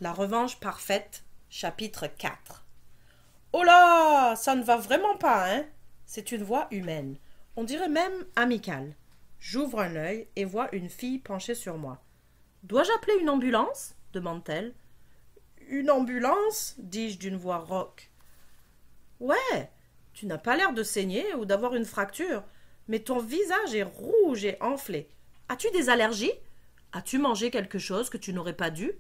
La revanche parfaite, chapitre 4. Oh là, ça ne va vraiment pas, hein? C'est une voix humaine, on dirait même amicale. J'ouvre un œil et vois une fille penchée sur moi. Dois-je appeler une ambulance? Demande-t-elle. Une ambulance? Dis-je d'une voix rauque. Ouais, tu n'as pas l'air de saigner ou d'avoir une fracture, mais ton visage est rouge et enflé. As-tu des allergies? As-tu mangé quelque chose que tu n'aurais pas dû?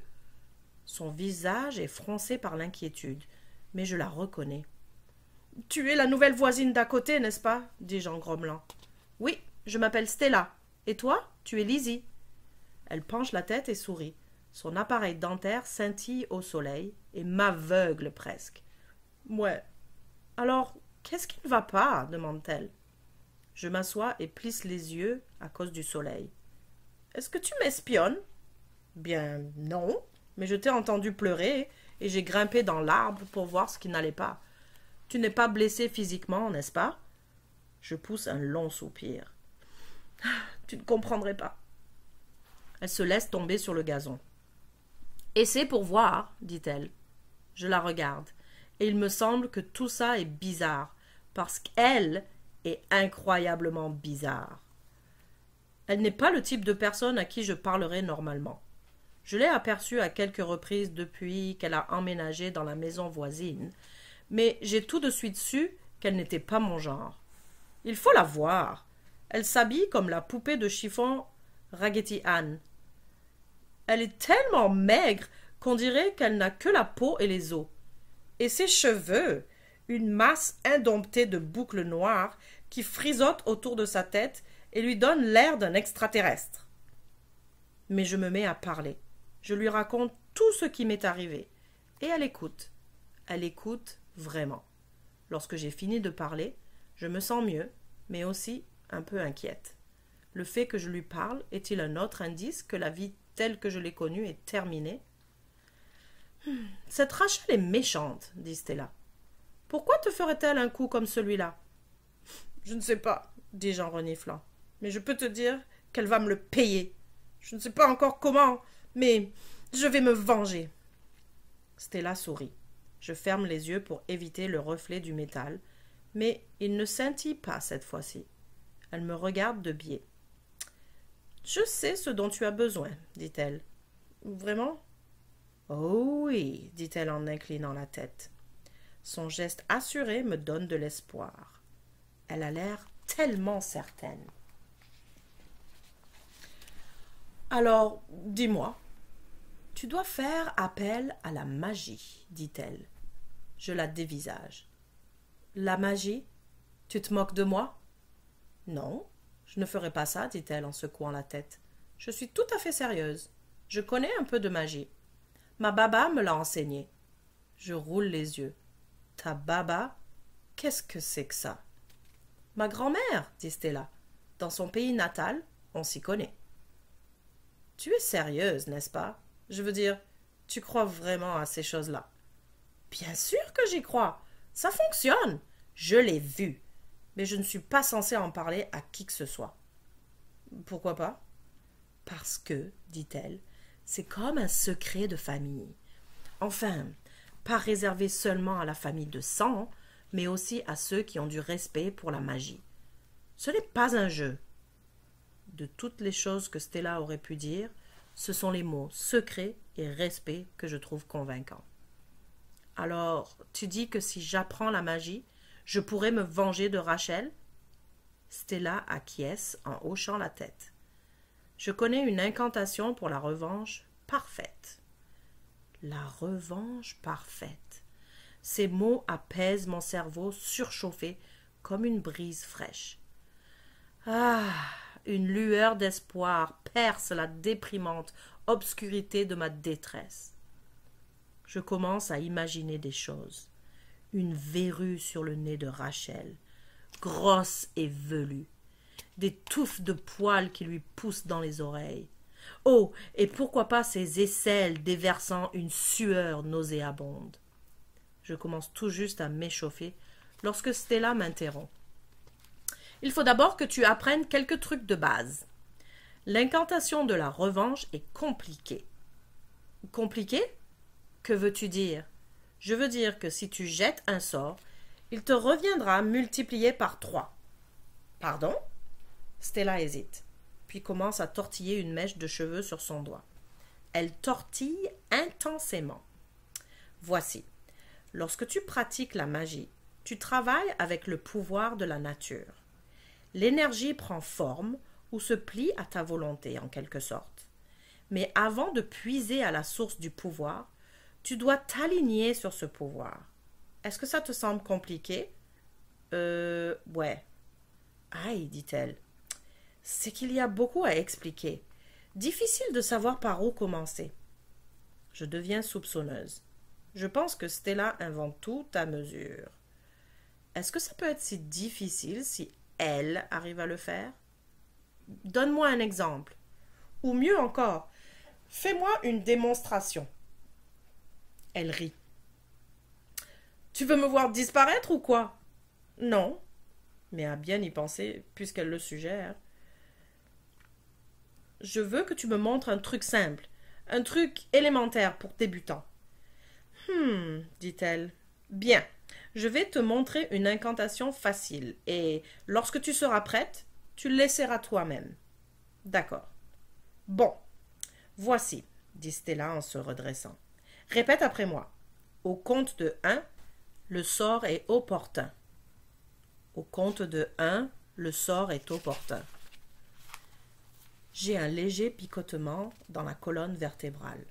Son visage est froncé par l'inquiétude, mais je la reconnais. Tu es la nouvelle voisine d'à côté, n'est-ce pas? Dis-je en grommelant. Oui, je m'appelle Stella. Et toi? Tu es Lizzie. Elle penche la tête et sourit. Son appareil dentaire scintille au soleil et m'aveugle presque. Ouais. Alors, qu'est-ce qui ne va pas? Demande-t-elle. Je m'assois et plisse les yeux à cause du soleil. Est-ce que tu m'espionnes? Bien, non, mais je t'ai entendu pleurer et j'ai grimpé dans l'arbre pour voir ce qui n'allait pas. Tu n'es pas blessé physiquement, n'est-ce pas? Je pousse un long soupir. Tu ne comprendrais pas. Elle se laisse tomber sur le gazon. Essaie pour voir, dit-elle. Je la regarde, et il me semble que tout ça est bizarre, parce qu'elle est incroyablement bizarre. Elle n'est pas le type de personne à qui je parlerais normalement. Je l'ai aperçue à quelques reprises depuis qu'elle a emménagé dans la maison voisine, mais j'ai tout de suite su qu'elle n'était pas mon genre. Il faut la voir. Elle s'habille comme la poupée de chiffon Raggedy Ann. Elle est tellement maigre qu'on dirait qu'elle n'a que la peau et les os. Et ses cheveux, une masse indomptée de boucles noires qui frisottent autour de sa tête et lui donnent l'air d'un extraterrestre. Mais je me mets à parler. Je lui raconte tout ce qui m'est arrivé. Et elle écoute. Elle écoute vraiment. Lorsque j'ai fini de parler, je me sens mieux, mais aussi un peu inquiète. Le fait que je lui parle est-il un autre indice que la vie telle que je l'ai connue est terminée? Cette Rachel est méchante, dit Stella. Pourquoi te ferait-elle un coup comme celui-là? Je ne sais pas, dis-je en reniflant, mais je peux te dire qu'elle va me le payer. Je ne sais pas encore comment, mais je vais me venger. Stella sourit. Je ferme les yeux pour éviter le reflet du métal, mais il ne scintille pas cette fois-ci. Elle me regarde de biais. Je sais ce dont tu as besoin, dit-elle. Vraiment? Oh oui, dit-elle en inclinant la tête. Son geste assuré me donne de l'espoir. Elle a l'air tellement certaine. Alors, dis-moi. Tu dois faire appel à la magie, dit-elle. Je la dévisage. La magie? Tu te moques de moi? Non, je ne ferai pas ça, dit-elle en secouant la tête. Je suis tout à fait sérieuse. Je connais un peu de magie. Ma baba me l'a enseigné. Je roule les yeux. Ta baba? Qu'est-ce que c'est que ça? Ma grand-mère, dit Stella. Dans son pays natal, on s'y connaît. Tu es sérieuse, n'est-ce pas? Je veux dire, tu crois vraiment à ces choses-là? Bien sûr que j'y crois. Ça fonctionne. Je l'ai vu. Mais je ne suis pas censée en parler à qui que ce soit. Pourquoi pas? Parce que, dit-elle, c'est comme un secret de famille. Enfin, pas réservé seulement à la famille de sang, mais aussi à ceux qui ont du respect pour la magie. Ce n'est pas un jeu. De toutes les choses que Stella aurait pu dire, ce sont les mots secret et respect que je trouve convaincants. Alors, tu dis que si j'apprends la magie, je pourrais me venger de Rachel? Stella acquiesce en hochant la tête. Je connais une incantation pour la revanche parfaite. La revanche parfaite. Ces mots apaisent mon cerveau surchauffé comme une brise fraîche. Ah, une lueur d'espoir perce la déprimante obscurité de ma détresse. Je commence à imaginer des choses. Une verrue sur le nez de Rachel, grosse et velue, des touffes de poils qui lui poussent dans les oreilles. Oh, et pourquoi pas ses aisselles déversant une sueur nauséabonde. Je commence tout juste à m'échauffer lorsque Stella m'interrompt. Il faut d'abord que tu apprennes quelques trucs de base. L'incantation de la revanche est compliquée. Compliquée? Que veux-tu dire? Je veux dire que si tu jettes un sort, il te reviendra multiplié par 3. Pardon? Stella hésite, puis commence à tortiller une mèche de cheveux sur son doigt. Elle tortille intensément. Voici. Lorsque tu pratiques la magie, tu travailles avec le pouvoir de la nature. L'énergie prend forme ou se plie à ta volonté, en quelque sorte. Mais avant de puiser à la source du pouvoir, tu dois t'aligner sur ce pouvoir. Est-ce que ça te semble compliqué? Ouais. Aïe, dit-elle. C'est qu'il y a beaucoup à expliquer. Difficile de savoir par où commencer. Je deviens soupçonneuse. Je pense que Stella invente tout à mesure. Est-ce que ça peut être si difficile si elle arrive à le faire? Donne-moi un exemple. Ou mieux encore, fais-moi une démonstration. Elle rit. Tu veux me voir disparaître ou quoi? Non, mais à bien y penser, puisqu'elle le suggère. Je veux que tu me montres un truc simple, un truc élémentaire pour débutants. Dit-elle. Bien, je vais te montrer une incantation facile, et lorsque tu seras prête, tu l'essaieras toi-même. D'accord. Bon, voici, dit Stella en se redressant. Répète après moi. Au compte de 1, le sort est opportun. Au compte de 1, le sort est opportun. J'ai un léger picotement dans la colonne vertébrale.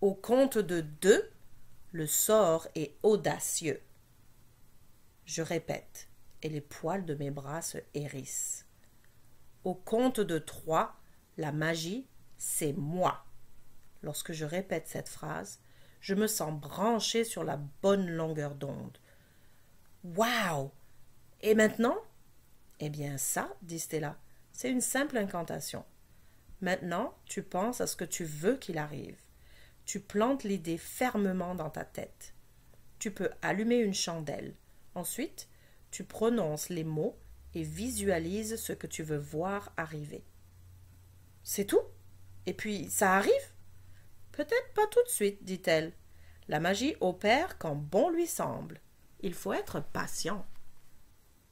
Au compte de 2, le sort est audacieux. Je répète, et les poils de mes bras se hérissent. Au compte de 3, la magie, c'est moi. Lorsque je répète cette phrase, je me sens branchée sur la bonne longueur d'onde. Waouh! Et maintenant? Eh bien ça, dit Stella, c'est une simple incantation. Maintenant, tu penses à ce que tu veux qu'il arrive. Tu plantes l'idée fermement dans ta tête. Tu peux allumer une chandelle. Ensuite, tu prononces les mots et visualises ce que tu veux voir arriver. C'est tout? Et puis, ça arrive? Peut-être pas tout de suite, dit-elle. La magie opère quand bon lui semble. Il faut être patient.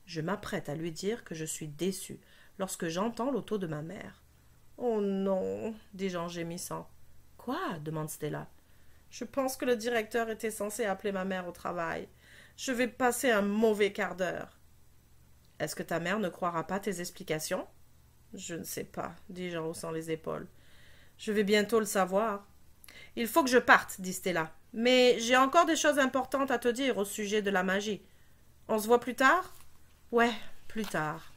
Je m'apprête à lui dire que je suis déçue lorsque j'entends l'auto de ma mère. Oh non, dis-je en gémissant. Quoi? Demande Stella. Je pense que le directeur était censé appeler ma mère au travail. Je vais passer un mauvais quart d'heure. Est-ce que ta mère ne croira pas tes explications? Je ne sais pas, dis-je en haussant les épaules. Je vais bientôt le savoir. Il faut que je parte, dit Stella. Mais j'ai encore des choses importantes à te dire au sujet de la magie. On se voit plus tard? Ouais, plus tard.